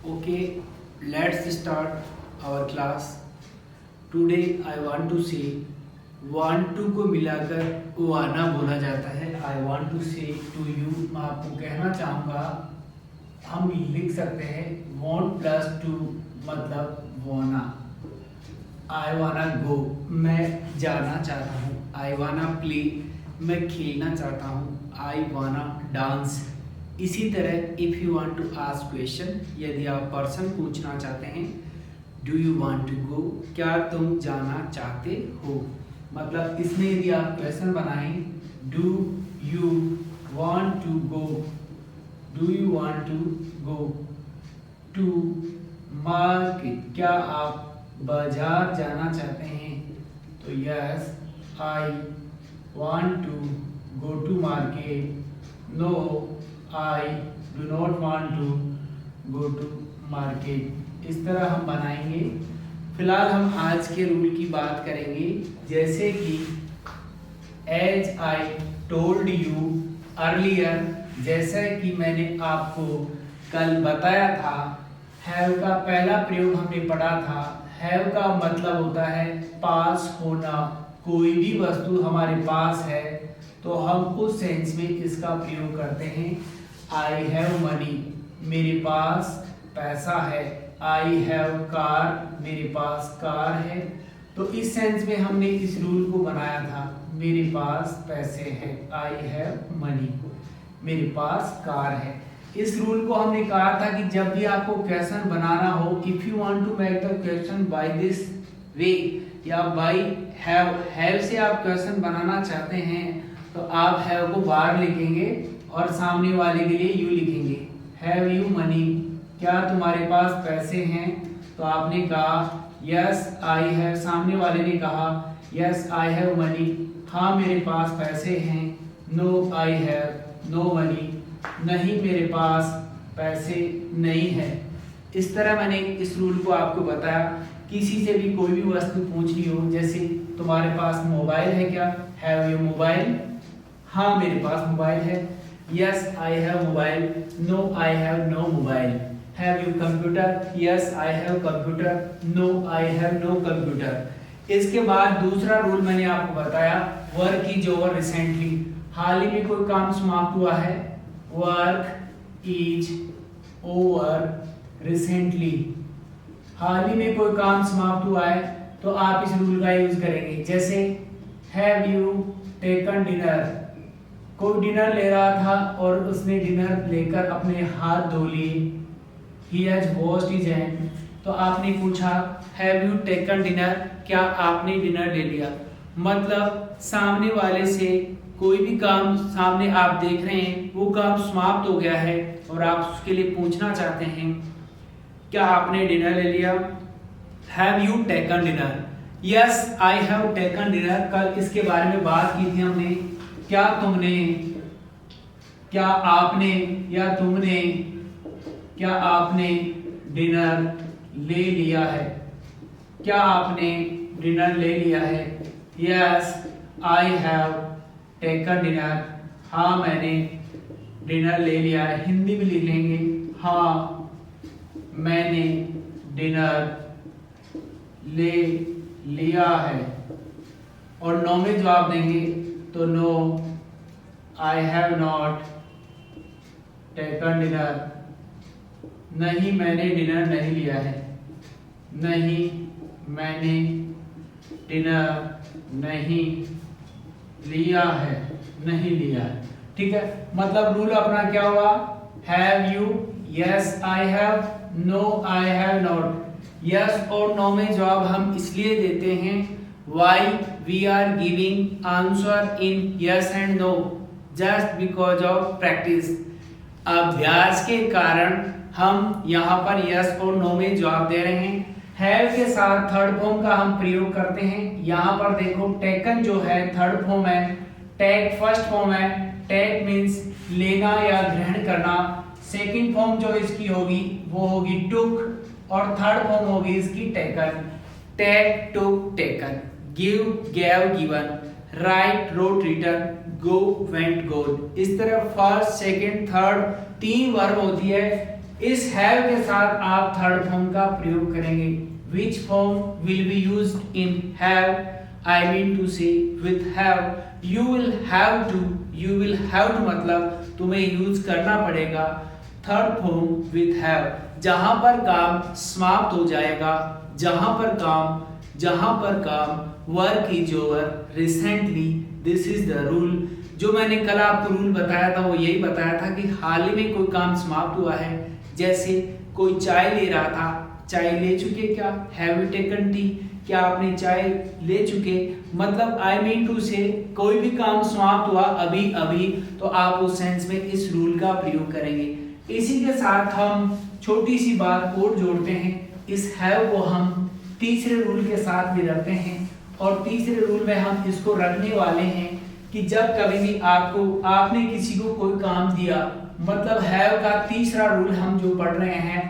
Okay, let's start our class. Today I want to say want to को मिलाकर वाना बोला जाता है. I want to say to you, मैं आपको कहना चाहूँगा, हम लिख सकते हैं want plus to मतलब वाना. I wanna go, मैं जाना चाहता हूँ. I wanna play, मैं खेलना चाहता हूँ. I wanna dance. इसी तरह if you want to ask question, यदि आप पर्सन पूछना चाहते हैं, do you want to go, क्या तुम जाना चाहते हो, मतलब इसमें यदि आप क्वेश्चन बनाएं, do you want to go, do you want to go to market, क्या आप बाजार जाना चाहते हैं, तो yes I want to go to market, no I do not want to go to market. इस तरह हम बनाएंगे. फिलहाल हम आज के रूल की बात करेंगे, जैसे कि as I told you earlier, जैसा कि मैंने आपको कल बताया था, have का पहला प्रयोग हमने पढ़ा था. have का मतलब होता है पास होना. कोई भी वस्तु हमारे पास है तो हम उस सेंस में इसका प्रयोग करते हैं. I have money, मेरे पास पैसा है. I have car, मेरे पास कार है. तो इस सेंस में हमने इस रूल को बनाया था, मेरे पास पैसे हैं. I have money, मेरे पास कार है. इस रूल को हमने कहा था कि जब भी आपको क्वेश्चन बनाना हो, if you want to make the question by this way, या बाय हैव से आप क्वेश्चन बनाना चाहते हैं, तो आप हैव को बाहर लिखेंगे और सामने वाले के लिए यू लिखेंगे. हैव यू मनी, क्या तुम्हारे पास पैसे हैं, तो आपने कहा यस आई हैव. सामने वाले ने कहा यस आई हैव मनी, हाँ मेरे पास पैसे हैं. No I have no money, नहीं मेरे पास पैसे नहीं है. इस तरह मैंने इस रूल को आपको बताया. किसी से भी कोई भी वस्तु पूछनी हो, जैसे तुम्हारे पास मोबाइल है क्या, हैव यू मोबाइल, हाँ मेरे पास मोबाइल है. Yes, I have mobile. No, I have no mobile. Have you computer? Yes, I have computer. No, I have no computer. इसके बाद दूसरा रूल मैंने आपको बताया, वर्क इज ओवर रिसेंटली. हाल ही में कोई काम समाप्त हुआ है, वर्क इज ओवर रिसेंटली. हाल ही में कोई काम समाप्त हुआ है, तो आप इस रूल का यूज करेंगे. जैसे हैव यू टेकन डिनर, कोई डिनर ले रहा था और उसने डिनर लेकर अपने हाथ धो लिए. He has washed his hand, तो आपने पूछा हैव यू टेकन डिनर, क्या आपने डिनर ले लिया. मतलब सामने वाले से कोई भी काम सामने आप देख रहे हैं, वो काम समाप्त हो गया है और आप उसके लिए पूछना चाहते हैं क्या आपने डिनर ले लिया. Have you taken dinner. Yes I have taken dinner. कल इसके बारे में बात की थी हमने, क्या तुमने, क्या आपने या तुमने, क्या आपने डिनर ले लिया है, क्या आपने डिनर ले लिया है. Yes I have taken dinner, हाँ मैंने डिनर ले लिया है. हिंदी में लिख लेंगे, हाँ मैंने डिनर ले लिया है. और नो में जवाब देंगे तो no I have not taken dinner, नहीं मैंने डिनर नहीं लिया है. नहीं मैंने डिनर नहीं लिया है, नहीं लिया है. ठीक है, मतलब रूल अपना क्या हुआ, have you, yes I have, no I have not. Yes और नो में जवाब हम इसलिए देते हैं, why we are giving answer in yes and no, just because of practice. अभ्यास के कारण हम यहाँ पर yes और no में जवाब दे रहे हैं. have के साथ थर्ड फॉर्म का हम प्रयोग करते हैं. यहाँ पर देखो taken जो है थर्ड फॉर्म है, take फर्स्ट फॉर्म है. take means लेना या ग्रहण करना. सेकंड फॉर्म जो इसकी होगी वो होगी took, और थर्ड फॉर्म होगी इसकी taken. take took taken, give gave given, write wrote written, go went gone. इस तरह फर्स्ट सेकंड थर्ड तीन वर्ब होती है. इस हैव के साथ आप थर्ड फॉर्म का प्रयोग करेंगे। Which form will be used in have? I mean to say with have you will have to मतलब तुम्हें यूज करना पड़ेगा थर्ड फॉर्म विथ हैव, जहां पर काम समाप्त हो जाएगा, जहां पर काम work is over recently, this is the rule. जो मैंने कल आपको रूल बताया था वो यही बताया था कि हाल ही में कोई काम समाप्त हुआ है, जैसे कोई चाय ले रहा था, चाय ले चुके क्या? Have you taken T? क्या आपने चाय ले चुके? मतलब आई मीन टू से कोई भी काम समाप्त हुआ अभी अभी, तो आप उस सेंस में इस रूल का प्रयोग करेंगे। इसी के साथ हम छोटी सी बात और जोड़ते हैं। इस हैव को हम तीसरे रूल के साथ भी रखते हैं, और तीसरे रूल में हम इसको रखने वाले हैं कि जब कभी भी आपने किसी को कोई काम दिया, मतलब हैव का तीसरा रूल हम जो पढ़ रहे हैं,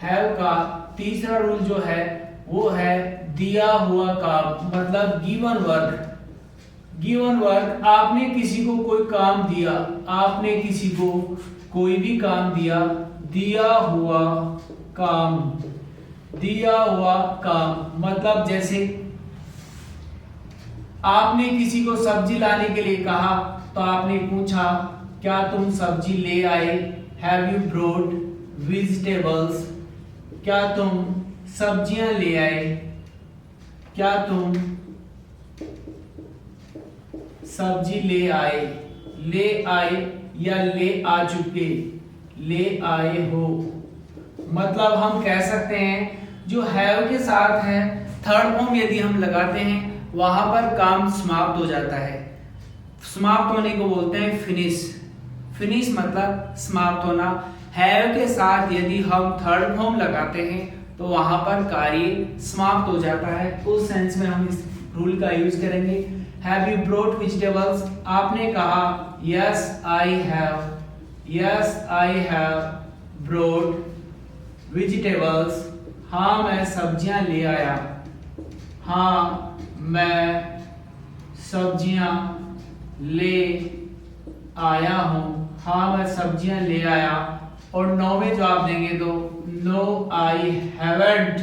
हैव का तीसरा रूल जो है वो है दिया हुआ काम, मतलब गिवन वर्क। आपने किसी को कोई काम दिया, आपने किसी को कोई भी काम दिया, दिया हुआ काम मतलब जैसे आपने किसी को सब्जी लाने के लिए कहा, तो आपने पूछा क्या तुम सब्जी ले आए? Have you brought vegetables? क्या तुम सब्जियां ले आए? क्या तुम सब्जी ले आए? ले आए या ले आ चुके, ले आए हो। मतलब हम कह सकते हैं जो हैव के साथ है थर्ड फॉर्म यदि हम लगाते हैं वहां पर काम समाप्त हो जाता है। समाप्त होने को बोलते हैं फिनिश मतलब समाप्त होना। हैव के साथ यदि हम थर्ड फॉर्म लगाते हैं तो वहां पर कार्य समाप्त हो जाता है। उस सेंस में हम इस रूल का यूज करेंगे। Have you brought vegetables? आपने कहा yes I have brought vegetables. हाँ मैं सब्जियां ले आया। हाँ मैं सब्जियां ले आया हूं। हाँ मैं सब्जियां ले आया। और नो में जवाब देंगे तो नो आई हैवंट।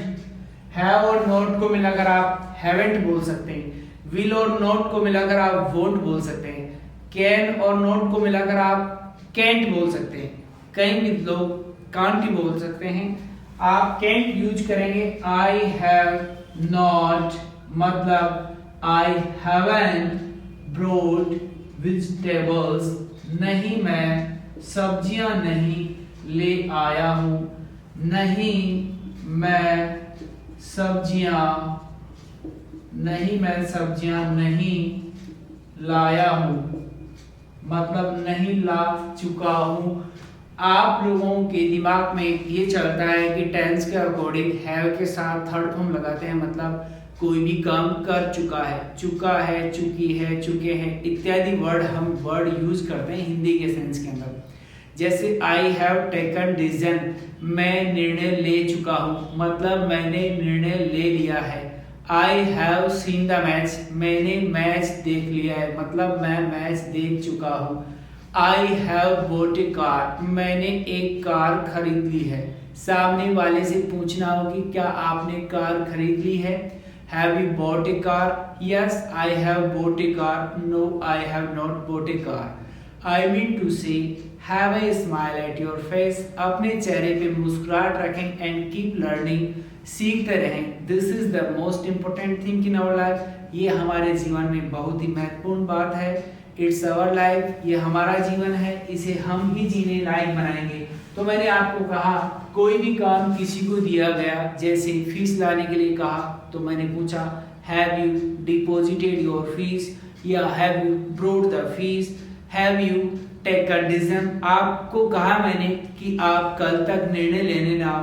हैव और नॉट को मिलाकर आप हैवेंट बोल सकते हैं। विल और नॉट को मिलाकर आप वोंट बोल सकते हैं। कैन और नॉट को मिलाकर आप कैंट बोल सकते हैं। कई भी लोग कांट ही बोल सकते हैं। आप कैंट यूज करेंगे। आई हैव नॉट मतलब आई हैवंट ब्रॉट वेजिटेबल्स। नहीं मैं सब्जियां नहीं ले आया हूं। नहीं मैं सब्जियां नहीं लाया हूं, मतलब नहीं ला चुका हूं। आप लोगों के दिमाग में ये चलता है कि टेंस के अकॉर्डिंग हैव के साथ थर्ड फॉर्म लगाते हैं, मतलब कोई भी काम कर चुका है, चुकी है, चुके हैं इत्यादि वर्ड यूज करते हैं हिंदी के सेंस के अंदर। जैसे आई हैव टेकन डिसीजन, मैं निर्णय ले चुका हूं, मतलब मैंने निर्णय ले लिया है। I have seen the match, मैंने मैच देख लिया है, मतलब मैं मैच देख चुका हूं। आई हैव बॉट ए कार, मैंने एक कार खरीद ली है। सामने वाले से पूछना हो कि क्या आपने कार खरीद ली है। Have you bought a car? Yes I have bought a car. No I have not bought a car. I mean to say have a smile at your face, अपने चेहरे पे मुस्कुराहट रखें एंड कीप लर्निंग, सीखते रहें। This is the most important thing in our life, ये हमारे जीवन में बहुत ही महत्वपूर्ण बात है। इट्स अवर लाइफ, ये हमारा जीवन है, इसे हम ही जीने लायक बनाएंगे। तो मैंने आपको कहा कोई भी काम किसी को दिया गया, जैसे फीस लाने के लिए कहा तो मैंने पूछा have you deposited your fees या have you brought the fees, have you taken decision. आपको कहा मैंने कि आप कल तक निर्णय लेने ना,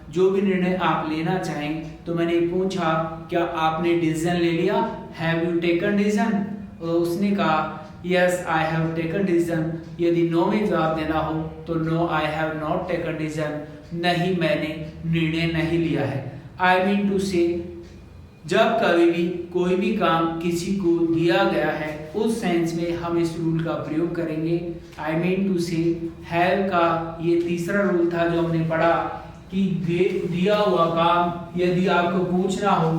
जो भी निर्णय आप लेना चाहें, तो मैंने पूछा क्या आपने डिसीजन ले लिया, हैव यू टेकन डिसीजन। और उसने कहा yes I have taken decision. यदि नो में जवाब देना हो तो no I have not taken decision, नहीं मैंने निर्णय नहीं लिया है। आई मीन टू से जब कभी भी कोई भी काम किसी को दिया गया है उस सेंस में हम इस रूल का प्रयोग करेंगे। आई मीन टू से हैव का ये तीसरा रूल था जो हमने पढ़ा कि दिया हुआ काम यदि आपको पूछना हो,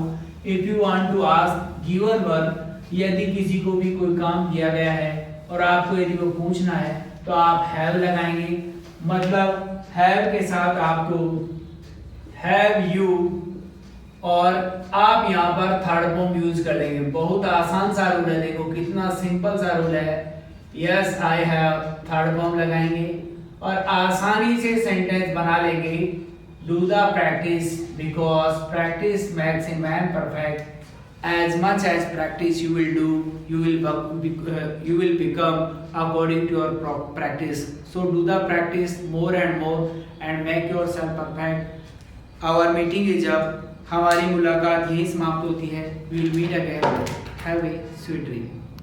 if you want to ask given work, यदि किसी को भी कोई काम दिया गया है और आपको यदि वो पूछना है तो आप हैव लगाएंगे। मतलब हैव के साथ आपको हैव यू और आप यहाँ पर थर्ड फॉर्म यूज कर लेंगे। बहुत आसान सा रूल है, देखो कितना सिंपल सा रूल है। Yes I have third form लगाएंगे और आसानी से सेंटेंस बना लेंगे। Do the practice because practice makes a man perfect. As much as practice you will do, you will become according to your practice. So do the practice more and more and make yourself perfect. Our meeting is up. हमारी मुलाकात यहीं समाप्त होती है। We will meet again. Have a sweet dream.